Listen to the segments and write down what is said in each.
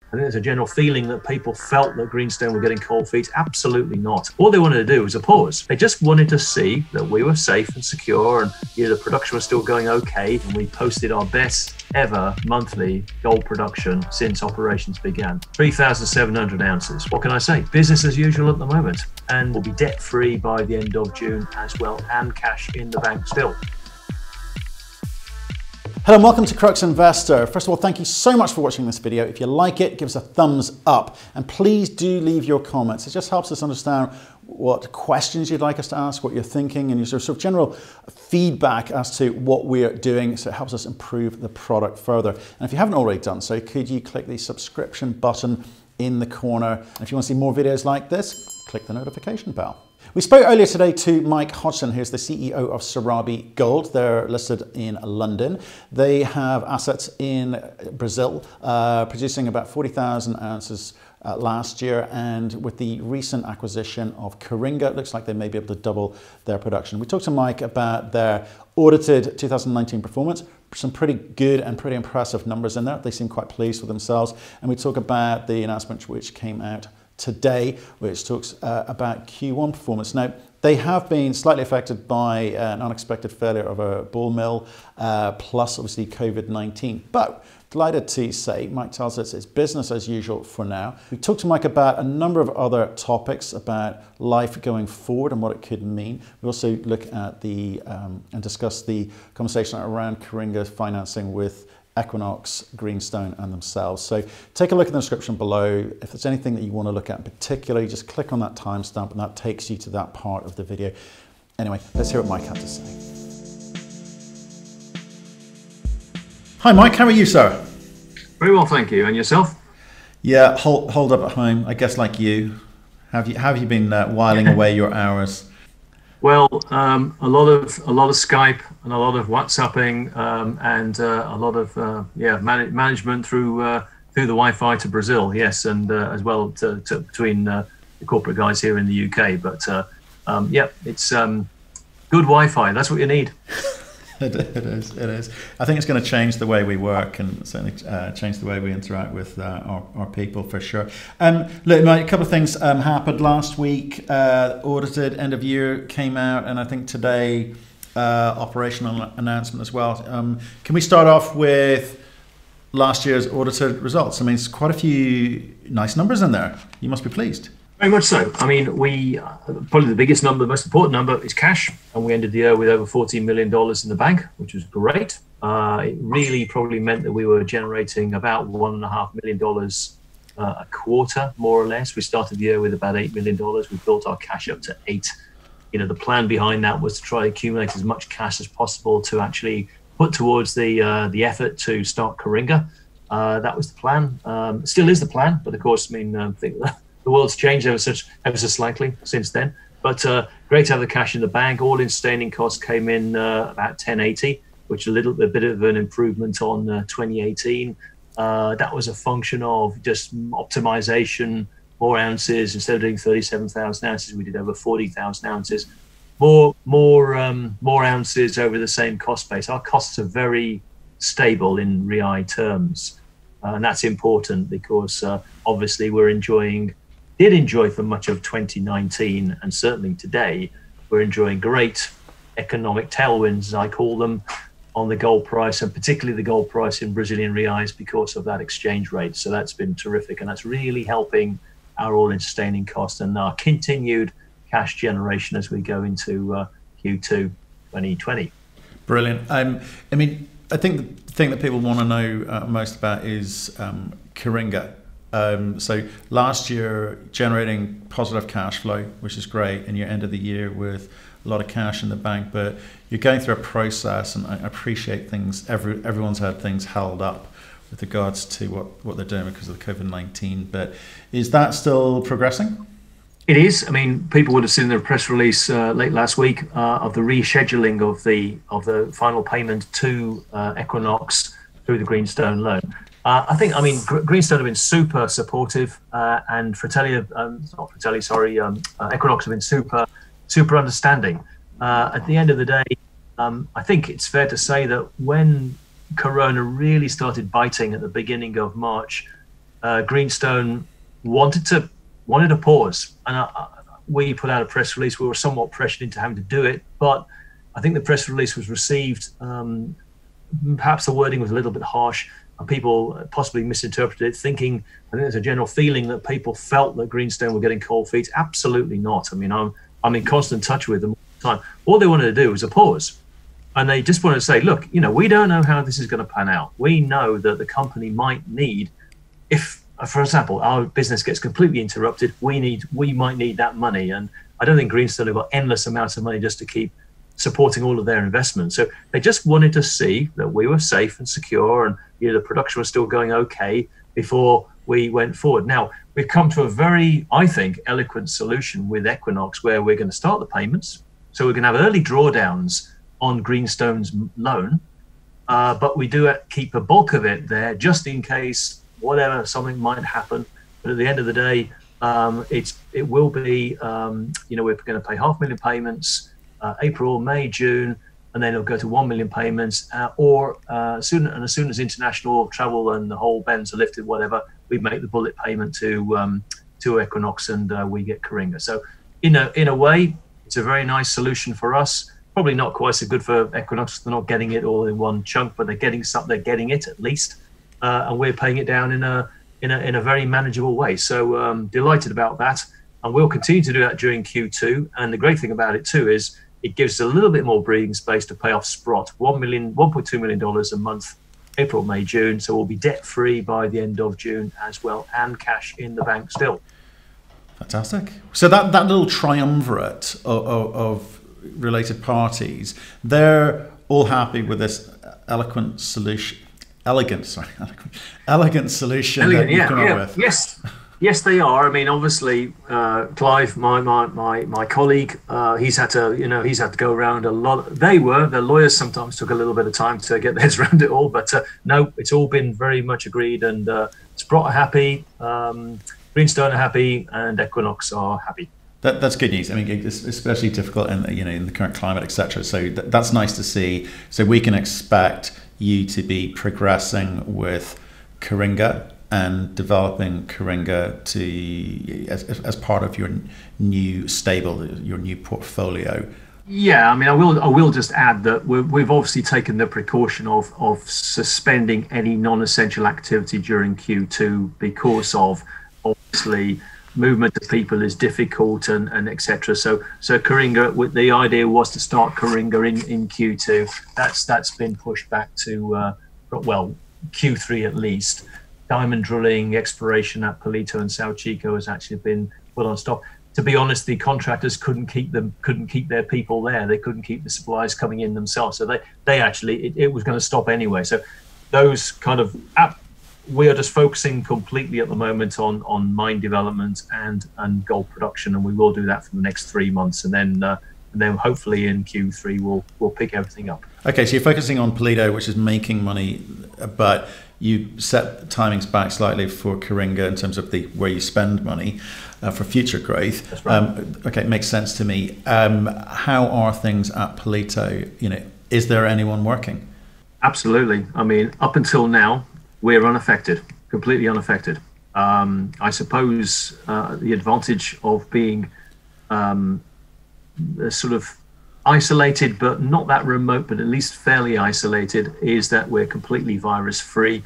I think there's a general feeling that people felt that Greenstone were getting cold feet. Absolutely not. All they wanted to do was a pause. They just wanted to see that we were safe and secure, and the production was still going okay. And we posted our best ever monthly gold production since operations began. 3,700 ounces. What can I say? Business as usual at the moment. And we'll be debt-free by the end of June as well, and cash in the bank still. Hello and welcome to Crux Investor. First of all, thank you so much for watching this video. If you like it, give us a thumbs up, and please do leave your comments. It just helps us understand what questions you'd like us to ask, what you're thinking, and your sort of general feedback as to what we're doing, so it helps us improve the product further. And if you haven't already done so, could you click the subscription button in the corner? And if you want to see more videos like this, click the notification bell. We spoke earlier today to Mike Hodgson, who's the CEO of Serabi Gold. They're listed in London. They have assets in Brazil, producing about 40,000 ounces last year, and with the recent acquisition of Coringa, it looks like they may be able to double their production. We talked to Mike about their audited 2019 performance, some pretty good and pretty impressive numbers in there. They seem quite pleased with themselves, and we talk about the announcement which came out today, which talks about Q1 performance. Now, they have been slightly affected by an unexpected failure of a ball mill, plus obviously COVID-19. But delighted to say, Mike tells us it's business as usual for now. We talked to Mike about a number of other topics about life going forward and what it could mean. We also look at the and discuss the conversation around Coringa's financing with Equinox, Greenstone and themselves. So take a look in the description below. If there's anything that you want to look at in particular, you just click on that timestamp and that takes you to that part of the video. Anyway, let's hear what Mike had to say. Hi Mike, how are you, sir? Very well, thank you. And yourself? Yeah, hold up at home, I guess, like you. How have you been whiling away your hours? Well, a lot of Skype and a lot of WhatsApping, and a lot of management through the Wi-Fi to Brazil, yes, and as well between the corporate guys here in the UK. But yeah, it's good Wi-Fi. That's what you need. It is. I think it's going to change the way we work and certainly change the way we interact with our people for sure. Look, Mike, a couple of things happened last week. Audited end of year came out, and I think today operational announcement as well. Can we start off with last year's audited results? I mean, it's quite a few nice numbers in there. You must be pleased. Very much so. I mean, we probably the biggest number, the most important number is cash, and we ended the year with over $14 million in the bank, which was great. It really probably meant that we were generating about $1.5 million a quarter, more or less. We started the year with about $8 million. We built our cash up to 8. You know, the plan behind that was to try to accumulate as much cash as possible to actually put towards the effort to start Coringa. That was the plan. Still is the plan, but of course, I mean, I think the world's changed ever so slightly since then. But great to have the cash in the bank. All-in sustaining costs came in about 1080, which is a bit of an improvement on 2018. That was a function of just optimization, more ounces. Instead of doing 37,000 ounces, we did over 40,000 ounces. More ounces over the same cost base. Our costs are very stable in real terms, and that's important because obviously did enjoy for much of 2019, and certainly today we're enjoying great economic tailwinds, as I call them, on the gold price, and particularly the gold price in Brazilian reais because of that exchange rate. So that's been terrific, and that's really helping our all-in sustaining cost and our continued cash generation as we go into Q2 2020. Brilliant. I mean, I think the thing that people want to know most about is Coringa. So last year generating positive cash flow, which is great, and you ended the year with a lot of cash in the bank, but you're going through a process, and I appreciate things, everyone's had things held up with regards to what they're doing because of the COVID-19, but is that still progressing? It is. I mean, people would have seen the press release late last week of the rescheduling of the final payment to Equinox through the Greenstone loan. I think, I mean, Greenstone have been super supportive, and Equinox have been super understanding. At the end of the day, I think it's fair to say that when Corona really started biting at the beginning of March, Greenstone wanted a pause, and we put out a press release. We were somewhat pressured into having to do it, but I think the press release was received. Perhaps the wording was a little bit harsh, and people possibly misinterpreted it, thinking, I think there's a general feeling that people felt that Greenstone were getting cold feet. Absolutely not. I mean, I'm in constant touch with them all the time. All they wanted to do was a pause. And they just wanted to say, look, we don't know how this is going to pan out. We know that the company might need, if, for example, our business gets completely interrupted, we might need that money. And I don't think Greenstone have got endless amounts of money just to keep supporting all of their investments. So they just wanted to see that we were safe and secure, and the production was still going okay before we went forward. Now, we've come to a very, I think, eloquent solution with Equinox, where we're going to start the payments. So we're going to have early drawdowns on Greenstone's loan, but we do keep a bulk of it there just in case something might happen. But at the end of the day, it will be, we're going to pay $500,000 payments, April, May, June, and then it'll go to 1 million payments, or as soon as international travel and the whole bans are lifted, whatever, we make the bullet payment to Equinox, and we get Coringa. So in a way, it's a very nice solution for us. Probably not quite so good for Equinox. They're not getting it all in one chunk, but they're getting something. They're getting it at least, and we're paying it down in a very manageable way. So delighted about that, and we'll continue to do that during Q2. And the great thing about it too is it gives us a little bit more breathing space to pay off Sprott, $1.2 million a month, April, May, June. So we'll be debt free by the end of June as well, and cash in the bank still. Fantastic. So that little triumvirate of related parties, they're all happy with this elegant solution that you've come up with. Yes, they are. I mean, obviously, Clive, my colleague, he's had to go around a lot. The lawyers sometimes took a little bit of time to get their heads around it all, but no, it's all been very much agreed, and Sprott are happy, Greenstone are happy, and Equinox are happy. That's good news. I mean, it's especially difficult in the current climate, etc. So that's nice to see. So we can expect you to be progressing with Coringa and developing Coringa as part of your new stable, your new portfolio. Yeah, I mean, I will just add that we've obviously taken the precaution of suspending any non-essential activity during Q2 because of obviously movement of people is difficult and etc. So Coringa, the idea was to start Coringa in Q2. That's been pushed back to Q3 at least. Diamond drilling, exploration at Palito and Sao Chico has actually been put on stop. To be honest, the contractors couldn't keep their people there. They couldn't keep the supplies coming in themselves. So they actually it was going to stop anyway. So those kind of we are just focusing completely at the moment on mine development and gold production, and we will do that for the next 3 months, and then hopefully in Q3 we'll pick everything up. Okay, so you're focusing on Palito, which is making money, but you set timings back slightly for Coringa in terms of where you spend money for future growth. That's right. Okay, it makes sense to me. How are things at Palito? Is there anyone working? Absolutely. I mean, up until now, we're unaffected, completely unaffected. I suppose the advantage of being sort of isolated, but not that remote, but at least fairly isolated, is that we're completely virus free.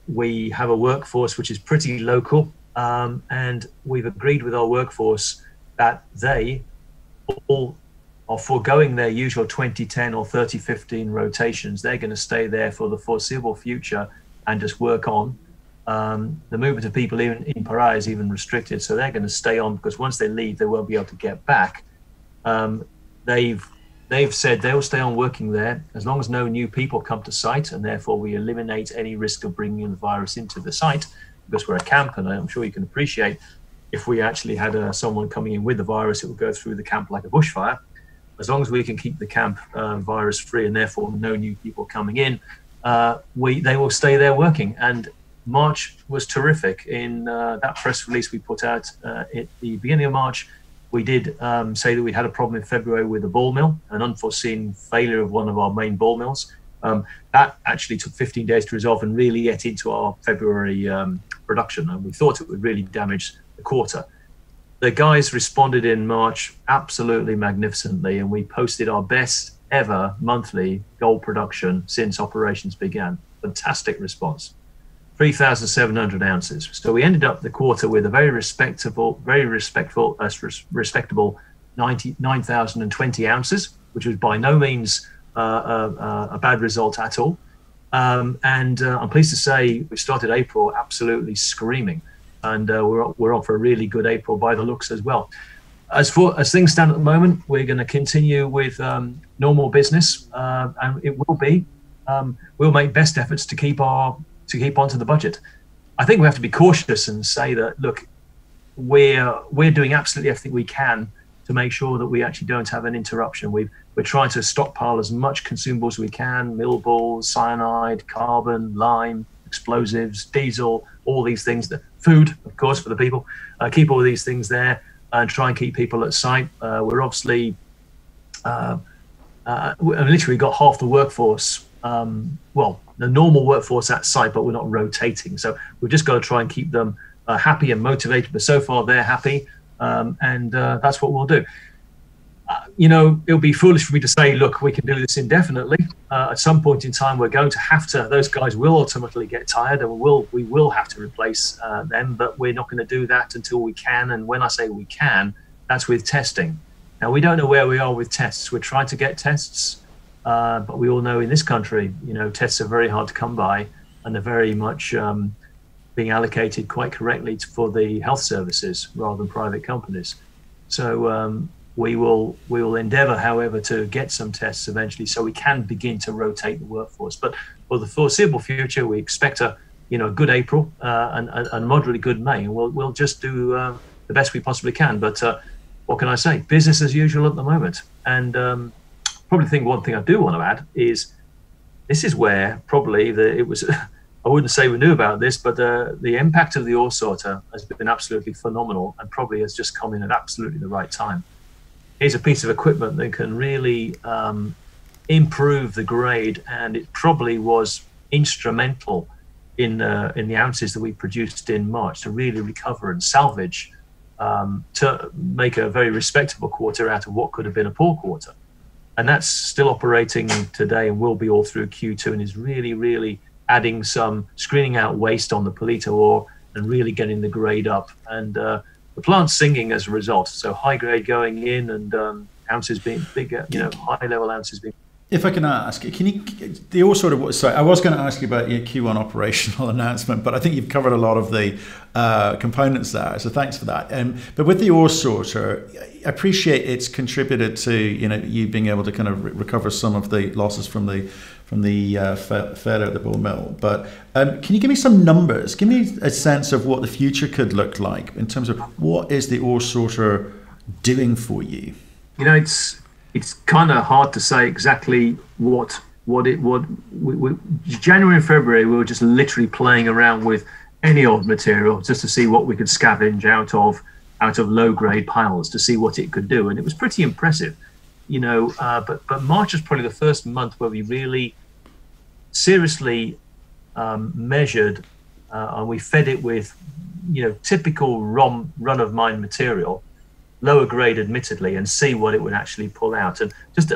We have a workforce which is pretty local, and we've agreed with our workforce that they all are foregoing their usual 2010 or 30-15 rotations. They're going to stay there for the foreseeable future and just work on. The movement of people in Pará is even restricted, so they're going to stay on, because once they leave, they won't be able to get back. They've said they'll stay on working there as long as no new people come to site, and therefore we eliminate any risk of bringing the virus into the site, because we're a camp, and I'm sure you can appreciate if we actually had someone coming in with the virus, it would go through the camp like a bushfire. As long as we can keep the camp virus free, and therefore no new people coming in, they will stay there working. And March was terrific. In that press release we put out at the beginning of March, we did say that we had a problem in February with a ball mill, an unforeseen failure of one of our main ball mills. That actually took 15 days to resolve and really ate into our February production, and we thought it would really damage the quarter. The guys responded in March absolutely magnificently, and we posted our best ever monthly gold production since operations began. Fantastic response. 3,700 ounces. So we ended up the quarter with a very respectable 9,020 ounces, which was by no means a bad result at all. And I'm pleased to say we started April absolutely screaming, and we're on for a really good April by the looks as well. As things stand at the moment, we're going to continue with normal business, and it will be. We'll make best efforts to keep onto the budget. I think we have to be cautious and say that, look, we're doing absolutely everything we can to make sure that we actually don't have an interruption. We're trying to stockpile as much consumables as we can: mill balls, cyanide, carbon, lime, explosives, diesel, all these things. The food, of course, for the people. Keep all these things there and try and keep people at site. We're obviously literally got half the workforce. Well, the normal workforce at site, but we're not rotating. So we've just got to try and keep them happy and motivated. But so far, they're happy, and that's what we'll do. It'll be foolish for me to say, look, we can do this indefinitely. At some point in time, we're going to have to. Those guys will ultimately get tired, and we will have to replace them. But we're not going to do that until we can. And when I say we can, that's with testing. Now, we don't know where we are with tests. We're trying to get tests. But we all know in this country, tests are very hard to come by, and they're very much being allocated quite correctly for the health services rather than private companies. So we will endeavour, however, to get some tests eventually, so we can begin to rotate the workforce. But for the foreseeable future, we expect a good April and moderately good May, and we'll just do the best we possibly can. But what can I say? Business as usual at the moment, and. Probably one thing I do want to add is this is where probably it was. I wouldn't say we knew about this, but the impact of the ore sorter has been absolutely phenomenal, and probably has just come in at absolutely the right time. Here's a piece of equipment that can really improve the grade, and it probably was instrumental in the ounces that we produced in March to really recover and salvage, to make a very respectable quarter out of what could have been a poor quarter. And that's still operating today and will be all through Q2, and is really, really adding screening out waste on the Palito ore and really getting the grade up. And the plant's singing as a result. So high grade going in, and ounces being bigger, high level ounces being. If I can ask, the ore sorter, sorry, I was going to ask you about your Q1 operational announcement, but I think you've covered a lot of the components there, so thanks for that. But with the ore sorter, I appreciate it's contributed to you being able to kind of recover some of the losses from the failure at the ball mill. But can you give me some numbers? Give me a sense of what the future could look like in terms of what is the ore sorter doing for you? It's kind of hard to say exactly what January and February we were just literally playing around with any old material just to see what we could scavenge out of low grade piles to see what it could do, and it was pretty impressive, but March was probably the first month where we really seriously measured, and we fed it with typical run of mine material, lower grade admittedly, and see what it would actually pull out. And just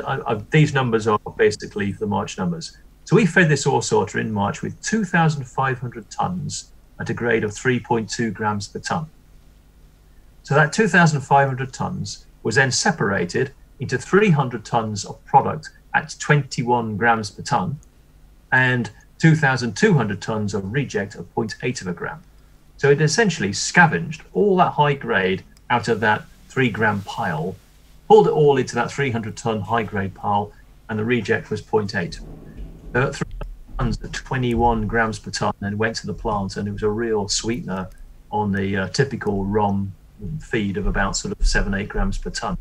these numbers are basically the March numbers. So we fed this ore sorter in March with 2,500 tons at a grade of 3.2 grams per ton. So that 2,500 tons was then separated into 300 tons of product at 21 grams per ton and 2,200 tons of reject of 0.8 of a gram. So it essentially scavenged all that high grade out of that 3-gram pile, pulled it all into that 300-ton high-grade pile, and the reject was 0.8. 3 tons at 21 grams per ton, and went to the plant, and it was a real sweetener on the typical ROM feed of about sort of 7-8 grams per ton.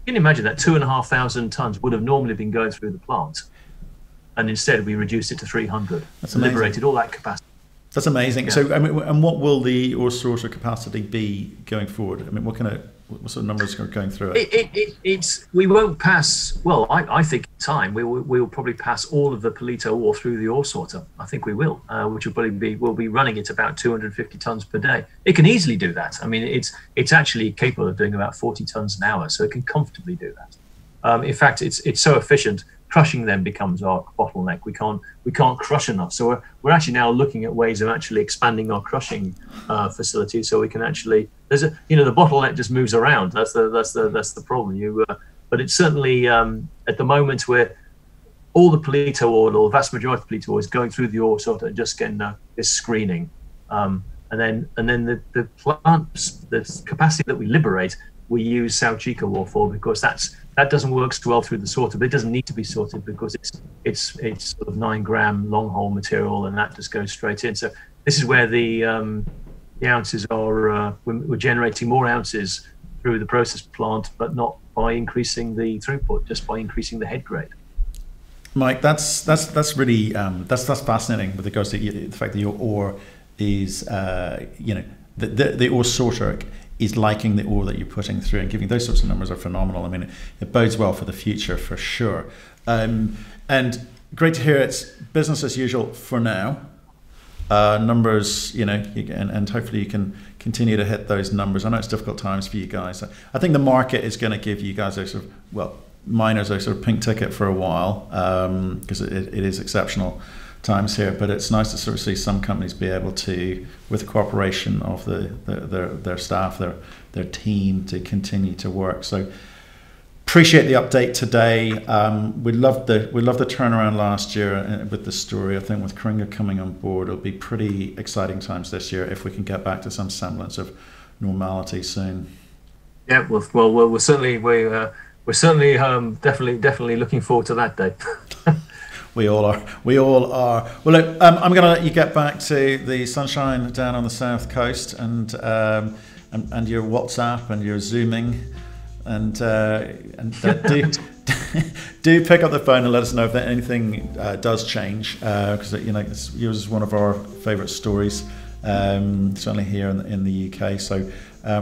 You can imagine that 2,500 tons would have normally been going through the plant, and instead we reduced it to 300. That's amazing. Liberated all that capacity. That's amazing. Yeah. So, and what will the ore sorter capacity be going forward? What kind of What sort of numbers are going through it? We won't pass. Well, I think in time we will probably pass all of the Palito ore through the ore sorter. I think we will, which will probably we'll be running at about 250 tons per day. It can easily do that. I mean, it's actually capable of doing about 40 tons an hour, so it can comfortably do that. In fact, it's so efficient. Crushing then becomes our bottleneck. We can't crush enough. So we're actually now looking at ways of actually expanding our crushing facility, so we can actually the bottleneck just moves around. That's the problem. But it's certainly at the moment where all the Palito ore, or the vast majority of Palito ore, is going through the ore sorter and just getting this screening, and then the plant, the capacity that we liberate, we use South Chico ore for, because that doesn't work so well through the sorter, but it doesn't need to be sorted because it's sort of 9 gram long hole material, and that just goes straight in. So this is where the ounces are. We're generating more ounces through the process plant, but not by increasing the throughput, just by increasing the head grade. Mike, that's really that's fascinating with regards to the fact that your ore is the ore sorter is liking the ore that you're putting through, and giving those sorts of numbers are phenomenal. I mean, it bodes well for the future for sure. And great to hear it's business as usual for now. Numbers, and hopefully you can continue to hit those numbers. I know it's difficult times for you guys. I think the market is going to give you guys a sort of, miners a sort of pink ticket for a while, because it is exceptional times here, but it's nice to sort of see some companies be able to, with the cooperation of their staff, their team, to continue to work. So appreciate the update today. We loved the turnaround last year with the story. I think with Coringa coming on board, it'll be pretty exciting times this year if we can get back to some semblance of normality soon. Yeah, well, we're certainly definitely looking forward to that day. We all are. Well, look, I'm going to let you get back to the sunshine down on the south coast, and your WhatsApp and your Zooming, and do pick up the phone and let us know if anything does change, because yours is one of our favourite stories, certainly here in the UK. So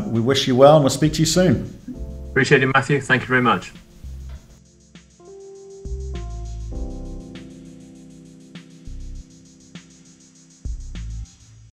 we wish you well, and we'll speak to you soon. Appreciate it, Matthew. Thank you very much.